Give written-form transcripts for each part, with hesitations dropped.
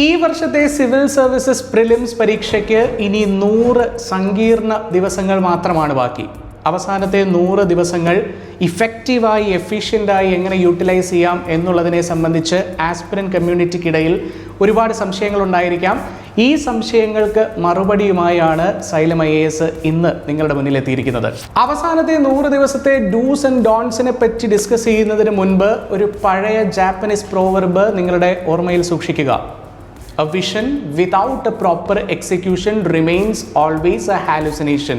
ഈ വർഷത്തെ civil services prelims പരീക്ഷയ്ക്ക് ഇനി 100 സങ്കീർണ ദിവസങ്ങൾ മാത്രമാണ് ബാക്കി. അവസാനത്തെ 100 ദിവസങ്ങൾ ഇഫക്റ്റീവായി എഫിഷ്യൻ്റായി എങ്ങനെ യൂട്ടിലൈസ് ചെയ്യാം എന്നുള്ളതിനെ സംബന്ധിച്ച് ആസ്പിരന്റ് കമ്മ്യൂണിറ്റിക്കിടയിൽ ഒരുപാട് സംശയങ്ങളുണ്ടായിരിക്കാം. ഈ സംശയങ്ങൾക്ക് മറുപടിയുമായാണ് സൈലം IAS ഇന്ന് നിങ്ങളുടെ മുന്നിലെത്തിയിരിക്കുന്നത്. അവസാനത്തെ 100 ദിവസത്തെ ഡൂസ് ആൻഡ് ഡോൺസിനെ പറ്റി ഡിസ്കസ് ചെയ്യുന്നതിന് മുൻപ് ഒരു പഴയ ജാപ്പനീസ് പ്രോവർബ് നിങ്ങളുടെ ഓർമ്മയിൽ സൂക്ഷിക്കുക. A vision without a proper execution remains always a hallucination.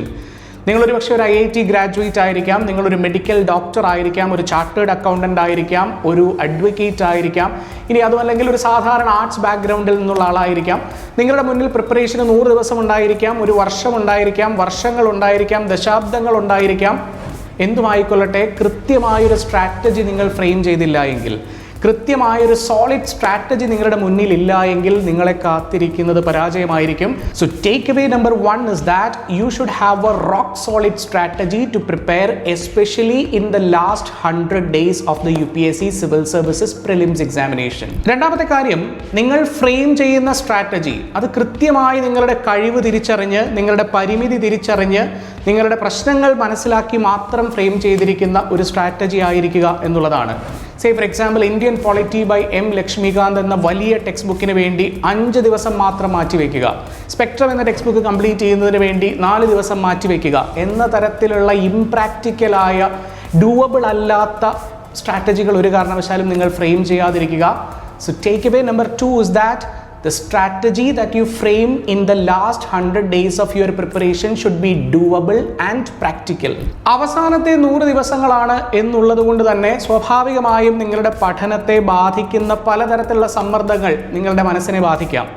നിങ്ങളൊരു പക്ഷേ ഒരു IIT ഗ്രാജുവേറ്റ് ആയിരിക്കാം, നിങ്ങളൊരു മെഡിക്കൽ ഡോക്ടർ ആയിരിക്കാം, ഒരു ചാർട്ടേഡ് അക്കൗണ്ടൻ്റ് ആയിരിക്കാം, ഒരു അഡ്വക്കേറ്റ് ആയിരിക്കാം, ഇനി അതുമല്ലെങ്കിൽ ഒരു സാധാരണ ആർട്സ് ബാക്ക്ഗ്രൗണ്ടിൽ നിന്നുള്ള ആളായിരിക്കാം. നിങ്ങളുടെ മുന്നിൽ പ്രിപ്പറേഷന് 100 ദിവസം ഉണ്ടായിരിക്കാം, ഒരു വർഷം ഉണ്ടായിരിക്കാം, വർഷങ്ങൾ ഉണ്ടായിരിക്കാം, ദശാബ്ദങ്ങൾ ഉണ്ടായിരിക്കാം. എന്തുമായിക്കൊള്ളട്ടെ, കൃത്യമായൊരു സ്ട്രാറ്റജി നിങ്ങൾ ഫ്രെയിം ചെയ്തില്ല എങ്കിൽ, കൃത്യമായൊരു സോളിഡ് സ്ട്രാറ്റജി നിങ്ങളുടെ മുന്നിൽ ഇല്ല എങ്കിൽ നിങ്ങളെ കാത്തിരിക്കുന്നത് പരാജയമായിരിക്കും. So take away number 1 is that you should have a rock solid strategy to prepare, especially in the last 100 days of the UPSC Civil Services Prelims examination. രണ്ടാമത്തെ കാര്യം, നിങ്ങൾ ഫ്രെയിം ചെയ്യുന്ന സ്ട്രാറ്റജി അത് കൃത്യമായി നിങ്ങളുടെ കഴിവ് തിരിച്ചറിഞ്ഞ്, നിങ്ങളുടെ പരിമിതി തിരിച്ചറിഞ്ഞ്, നിങ്ങളുടെ പ്രശ്നങ്ങൾ മനസ്സിലാക്കി മാത്രം ഫ്രെയിം ചെയ്തിരിക്കുന്ന ഒരു സ്ട്രാറ്റജി ആയിരിക്കുക എന്നുള്ളതാണ്. Say for example, Indian polity by M. Laxmikanth എന്ന വലിയ ടെക്സ്റ്റ് ബുക്കിന് വേണ്ടി 5 ദിവസം മാത്രം മാറ്റിവെക്കുക, സ്പെക്ട്രം എന്ന ടെക്സ്റ്റ് ബുക്ക് കംപ്ലീറ്റ് ചെയ്യുന്നതിന് വേണ്ടി 4 ദിവസം മാറ്റിവെക്കുക എന്ന തരത്തിലുള്ള ഇംപ്രാക്ടിക്കലായ ഡൂവബിൾ അല്ലാത്ത സ്ട്രാറ്റജികൾ ഒരു കാരണവശാലും നിങ്ങൾ ഫ്രെയിം ചെയ്യാതിരിക്കുക. So take away number 2 is that the strategy that you frame in the last 100 days of your preparation should be doable and practical. അവസാനത്തെ 100 ദിവസങ്ങളാണ് എന്നുള്ളത് കൊണ്ട് തന്നെ സ്വാഭാവികമായും നിങ്ങളുടെ പഠനത്തെ ബാധിക്കുന്ന പലതരത്തിലുള്ള സമ്മർദ്ദങ്ങൾ നിങ്ങളുടെ മനസ്സിനെ ബാധിക്കാം.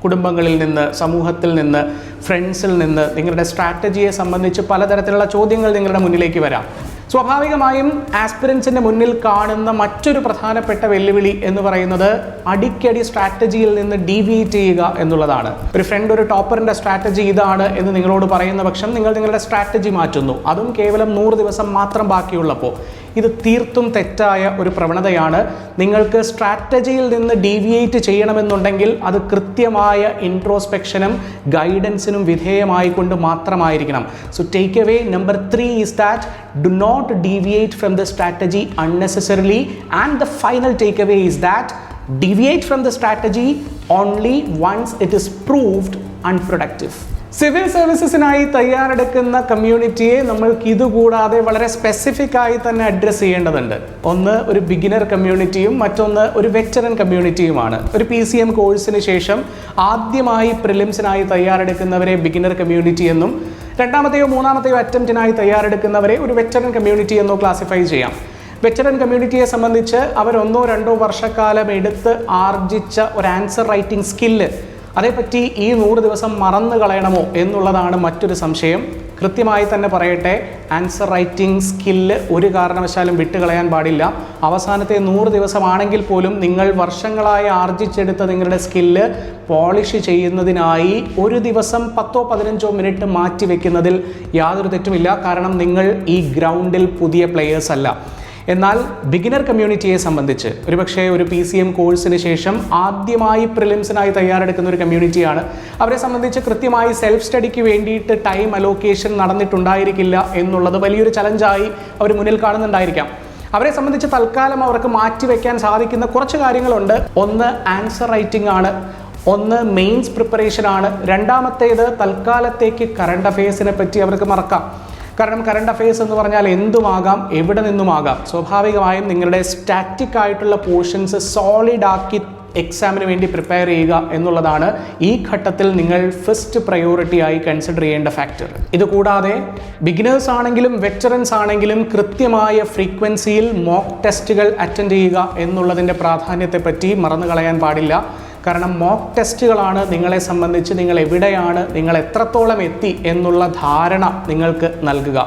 കുടുംബങ്ങളിൽ നിന്ന്, സമൂഹത്തിൽ നിന്ന്, ഫ്രണ്ട്സിൽ നിന്ന് നിങ്ങളുടെ സ്ട്രാറ്റജിയെ സംബന്ധിച്ച് പലതരത്തിലുള്ള ചോദ്യങ്ങൾ നിങ്ങളുടെ മുന്നിലേക്ക് വരാം. സ്വാഭാവികമായും ആസ്പിരൻസിൻ്റെ മുന്നിൽ കാണുന്ന മറ്റൊരു പ്രധാനപ്പെട്ട വെല്ലുവിളി എന്ന് പറയുന്നത് അടിക്കടി സ്ട്രാറ്റജിയിൽ നിന്ന് ഡീവിയേറ്റ് ചെയ്യുക എന്നുള്ളതാണ്. ഒരു ഫ്രണ്ട് ഒരു ടോപ്പറിൻ്റെ സ്ട്രാറ്റജി ഇതാണ് എന്ന് നിങ്ങളോട് പറയുന്ന പക്ഷം നിങ്ങൾ നിങ്ങളുടെ സ്ട്രാറ്റജി മാറ്റുന്നു, അതും കേവലം 100 ദിവസം മാത്രം ബാക്കിയുള്ളപ്പോൾ. ഇത് തീർത്തും തെറ്റായ ഒരു പ്രവണതയാണ്. നിങ്ങൾക്ക് സ്ട്രാറ്റജിയിൽ നിന്ന് ഡീവിയേറ്റ് ചെയ്യണമെന്നുണ്ടെങ്കിൽ അത് കൃത്യമായ ഇൻട്രോസ്പെക്ഷനും ഗൈഡൻസിനും വിധേയമായിക്കൊണ്ട് മാത്രമായിരിക്കണം. So take away number 3 is that do not deviate from the strategy unnecessarily, and the final takeaway is that deviate from the strategy only once it is proved unproductive. Civil സർവീസസിനായി തയ്യാറെടുക്കുന്ന കമ്മ്യൂണിറ്റിയെ നമ്മൾക്ക് ഇതുകൂടാതെ വളരെ സ്പെസിഫിക് ആയി തന്നെ address ചെയ്യേണ്ടതുണ്ട്. ഒന്ന് ഒരു ബിഗിനർ കമ്മ്യൂണിറ്റിയും മറ്റൊന്ന് ഒരു വെറ്ററൻ കമ്മ്യൂണിറ്റിയുമാണ്. ഒരു PCM കോഴ്സിന് ശേഷം ആദ്യമായി പ്രിലിംസിനായി തയ്യാറെടുക്കുന്നവരെ ബിഗിനർ കമ്മ്യൂണിറ്റി എന്നും, രണ്ടാമത്തെയോ മൂന്നാമത്തെയോ അറ്റംപ്റ്റിനായി തയ്യാറെടുക്കുന്നവരെ ഒരു വെറ്ററൻ കമ്മ്യൂണിറ്റി എന്നോ ക്ലാസിഫൈ ചെയ്യാം. വെറ്ററൻ കമ്മ്യൂണിറ്റിയെ സംബന്ധിച്ച് അവർ 1-2 വർഷക്കാലം എടുത്ത് ആർജിച്ച ഒരു ആൻസർ റൈറ്റിംഗ് സ്കില്ല്, അതേപ്പറ്റി ഈ 100 ദിവസം മറന്നു കളയണമോ എന്നുള്ളതാണ് മറ്റൊരു സംശയം. കൃത്യമായി തന്നെ പറയട്ടെ, ആൻസർ റൈറ്റിംഗ് സ്കില്ല് ഒരു കാരണവശാലും വിട്ടുകളയാൻ പാടില്ല. അവസാനത്തെ 100 ദിവസമാണെങ്കിൽ പോലും നിങ്ങൾ വർഷങ്ങളായി ആർജിച്ചെടുത്ത നിങ്ങളുടെ സ്കില്ല് പോളിഷ് ചെയ്യുന്നതിനായി ഒരു ദിവസം 10-15 മിനിറ്റ് മാറ്റി വെക്കുന്നതിൽ യാതൊരു തെറ്റുമില്ല. കാരണം നിങ്ങൾ ഈ ഗ്രൗണ്ടിൽ പുതിയ പ്ലെയേഴ്സ് അല്ല. എന്നാൽ ബിഗിനർ കമ്മ്യൂണിറ്റിയെ സംബന്ധിച്ച് ഒരുപക്ഷെ ഒരു PCM കോഴ്സിന് ശേഷം ആദ്യമായി പ്രിലിംസിനായി തയ്യാറെടുക്കുന്ന ഒരു കമ്മ്യൂണിറ്റിയാണ്. അവരെ സംബന്ധിച്ച് കൃത്യമായി സെൽഫ് സ്റ്റഡിക്ക് വേണ്ടിയിട്ട് ടൈം അലോക്കേഷൻ നടന്നിട്ടുണ്ടായിരിക്കില്ല എന്നുള്ളത് വലിയൊരു ചലഞ്ചായി അവർ മുന്നിൽ കാണുന്നുണ്ടായിരിക്കാം. അവരെ സംബന്ധിച്ച് തൽക്കാലം അവർക്ക് മാറ്റിവെക്കാൻ സാധിക്കുന്ന കുറച്ച് കാര്യങ്ങളുണ്ട്. ഒന്ന് ആൻസർ റൈറ്റിംഗ് ആണ്, ഒന്ന് മെയിൻസ് പ്രിപ്പറേഷൻ ആണ്, രണ്ടാമത്തേത് തൽക്കാലത്തേക്ക് കറണ്ട് അഫയേഴ്സിനെ പറ്റി അവർക്ക് മറക്കാം. കാരണം കറണ്ട് അഫയേഴ്സ് എന്ന് പറഞ്ഞാൽ എന്തുമാകാം, എവിടെ നിന്നുമാകാം. സ്വാഭാവികമായും നിങ്ങളുടെ സ്റ്റാറ്റിക് ആയിട്ടുള്ള പോർഷൻസ് സോളിഡ് ആക്കി എക്സാമിന് വേണ്ടി പ്രിപ്പയർ ചെയ്യുക എന്നുള്ളതാണ് ഈ ഘട്ടത്തിൽ നിങ്ങൾ ഫസ്റ്റ് പ്രയോറിറ്റി ആയി കൺസിഡർ ചെയ്യേണ്ട ഫാക്ടർ. ഇതുകൂടാതെ ബിഗിനേഴ്സ് ആണെങ്കിലും വെറ്ററൻസ് ആണെങ്കിലും കൃത്യമായ ഫ്രീക്വൻസിയിൽ മോക്ക് ടെസ്റ്റുകൾ അറ്റൻഡ് ചെയ്യുക എന്നുള്ളതിൻ്റെ പ്രാധാന്യത്തെപ്പറ്റി മറന്നു കളയാൻ പാടില്ല. കാരണം മോക്ക് ടെസ്റ്റുകളാണ് നിങ്ങളെ സംബന്ധിച്ച് നിങ്ങൾ എവിടെയാണ്, നിങ്ങൾ എത്രത്തോളം എത്തി എന്നുള്ള ധാരണ നിങ്ങൾക്ക് നൽകുക.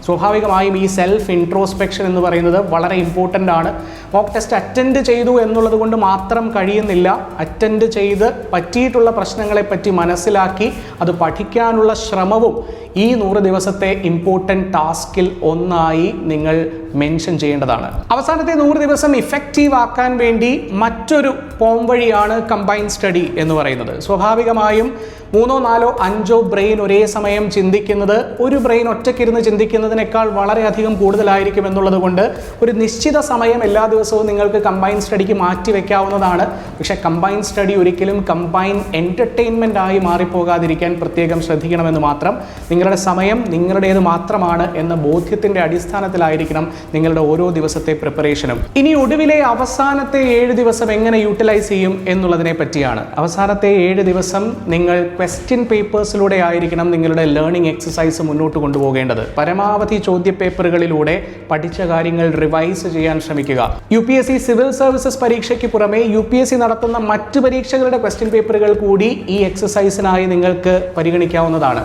സ്വാഭാവികമായും ഈ സെൽഫ് ഇൻട്രോസ്പെക്ഷൻ എന്ന് പറയുന്നത് വളരെ ഇമ്പോർട്ടൻ്റ് ആണ്. മോക്ക് ടെസ്റ്റ് അറ്റൻഡ് ചെയ്തു എന്നുള്ളത് കൊണ്ട് മാത്രം കഴിയുന്നില്ല. അറ്റൻഡ് ചെയ്ത് പറ്റിയിട്ടുള്ള പ്രശ്നങ്ങളെപ്പറ്റി മനസ്സിലാക്കി അത് പഠിക്കാനുള്ള ശ്രമവും ഈ 100 ദിവസത്തെ ഇമ്പോർട്ടൻ്റ് ടാസ്കിൽ ഒന്നായി നിങ്ങൾ മെൻഷൻ ചെയ്യേണ്ടതാണ്. അവസാനത്തെ 100 ദിവസം ഇഫക്റ്റീവ് ആക്കാൻ വേണ്ടി മറ്റൊരു പോംവഴിയാണ് കമ്പൈൻ സ്റ്റഡി എന്ന് പറയുന്നത്. സ്വാഭാവികമായും 3, 4, 5 ബ്രെയിൻ ഒരേ സമയം ചിന്തിക്കുന്നത് ഒരു ബ്രെയിൻ ഒറ്റയ്ക്കിരുന്ന് ചിന്തിക്കുന്നതിനേക്കാൾ വളരെയധികം കൂടുതലായിരിക്കും എന്നുള്ളത് കൊണ്ട് ഒരു നിശ്ചിത സമയം എല്ലാ ദിവസവും നിങ്ങൾക്ക് കമ്പൈൻ സ്റ്റഡിക്ക് മാറ്റി വെക്കാവുന്നതാണ്. പക്ഷേ കമ്പൈൻ സ്റ്റഡി ഒരിക്കലും കമ്പൈൻ എൻ്റർടൈൻമെൻ്റ് ആയി മാറിപ്പോകാതിരിക്കാൻ പ്രത്യേകം ശ്രദ്ധിക്കണമെന്ന് മാത്രം. നിങ്ങളുടെ സമയം നിങ്ങളുടേത് മാത്രമാണ് എന്ന ബോധ്യത്തിൻ്റെ അടിസ്ഥാനത്തിലായിരിക്കണം നിങ്ങളുടെ ഓരോ ദിവസത്തെ പ്രിപ്പറേഷനും. ഇനി ഒടുവിലെ അവസാനത്തെ 7 ദിവസം എങ്ങനെ യൂട്ടിലൈസ് ചെയ്യും എന്നുള്ളതിനെ പറ്റിയാണ്. അവസാനത്തെ 7 ദിവസം നിങ്ങൾ ക്വസ്റ്റ്യൻ പേപ്പേഴ്സിലൂടെ ആയിരിക്കണം നിങ്ങളുടെ ലേണിംഗ് എക്സസൈസ് മുന്നോട്ട് കൊണ്ടുപോകേണ്ടത്. പരമാവധി ചോദ്യപേപ്പറുകളിലൂടെ പഠിച്ച കാര്യങ്ങൾ റിവൈസ് ചെയ്യാൻ ശ്രമിക്കുക. UPSC സിവിൽ സർവീസസ് പരീക്ഷയ്ക്ക് പുറമെ UPSC നടത്തുന്ന മറ്റ് പരീക്ഷകളുടെ ക്വസ്റ്റ്യൻ പേപ്പറുകൾ കൂടി ഈ എക്സസൈസിനായി നിങ്ങൾക്ക് പരിഗണിക്കാവുന്നതാണ്.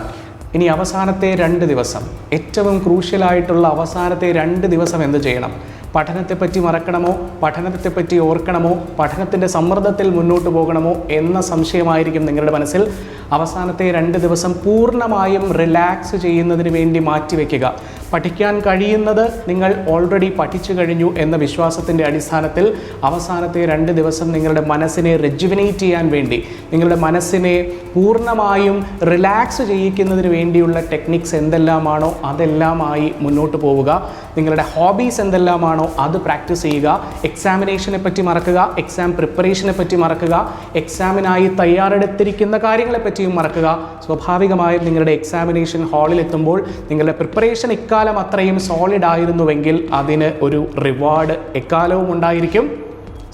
ഇനി അവസാനത്തെ 2 ദിവസം, ഏറ്റവും ക്രൂഷ്യലായിട്ടുള്ള അവസാനത്തെ 2 ദിവസം എന്ത് ചെയ്യണം? പഠനത്തെപ്പറ്റി മറക്കണമോ, പഠനത്തെപ്പറ്റി ഓർക്കണമോ, പഠനത്തിൻ്റെ സമ്മർദ്ദത്തിൽ മുന്നോട്ട് പോകണമോ എന്ന സംശയമായിരിക്കും നിങ്ങളുടെ മനസ്സിൽ. അവസാനത്തെ 2 ദിവസം പൂർണ്ണമായും റിലാക്സ് ചെയ്യുന്നതിന് വേണ്ടി മാറ്റിവെക്കുക. പഠിക്കാൻ കഴിയുന്നത് നിങ്ങൾ ഓൾറെഡി പഠിച്ചു കഴിഞ്ഞു എന്ന വിശ്വാസത്തിൻ്റെ അടിസ്ഥാനത്തിൽ അവസാനത്തെ 2 ദിവസം നിങ്ങളുടെ മനസ്സിനെ റെജുവിനേറ്റ് ചെയ്യാൻ വേണ്ടി, നിങ്ങളുടെ മനസ്സിനെ പൂർണ്ണമായും റിലാക്സ് ചെയ്യിക്കുന്നതിന് വേണ്ടിയുള്ള ടെക്നിക്സ് എന്തെല്ലാമാണോ അതെല്ലാമായി മുന്നോട്ട് പോവുക. നിങ്ങളുടെ ഹോബീസ് എന്തെല്ലാമാണോ അത് പ്രാക്ടീസ് ചെയ്യുക. എക്സാമിനേഷനെ പറ്റി മറക്കുക, എക്സാം പ്രിപ്പറേഷനെ പറ്റി മറക്കുക, എക്സാമിനായി തയ്യാറെടുത്തിരിക്കുന്ന കാര്യങ്ങളെപ്പറ്റിയും മറക്കുക. സ്വാഭാവികമായും നിങ്ങളുടെ എക്സാമിനേഷൻ ഹാളിലെത്തുമ്പോൾ നിങ്ങളുടെ പ്രിപ്പറേഷൻ ഇക്കാലം അത്രയും സോളിഡ് ആയിരുന്നുവെങ്കിൽ അതിന് ഒരു റിവാർഡ് എക്കാലവും ഉണ്ടായിരിക്കും.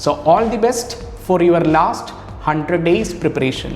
So all the best for your last 100 days preparation.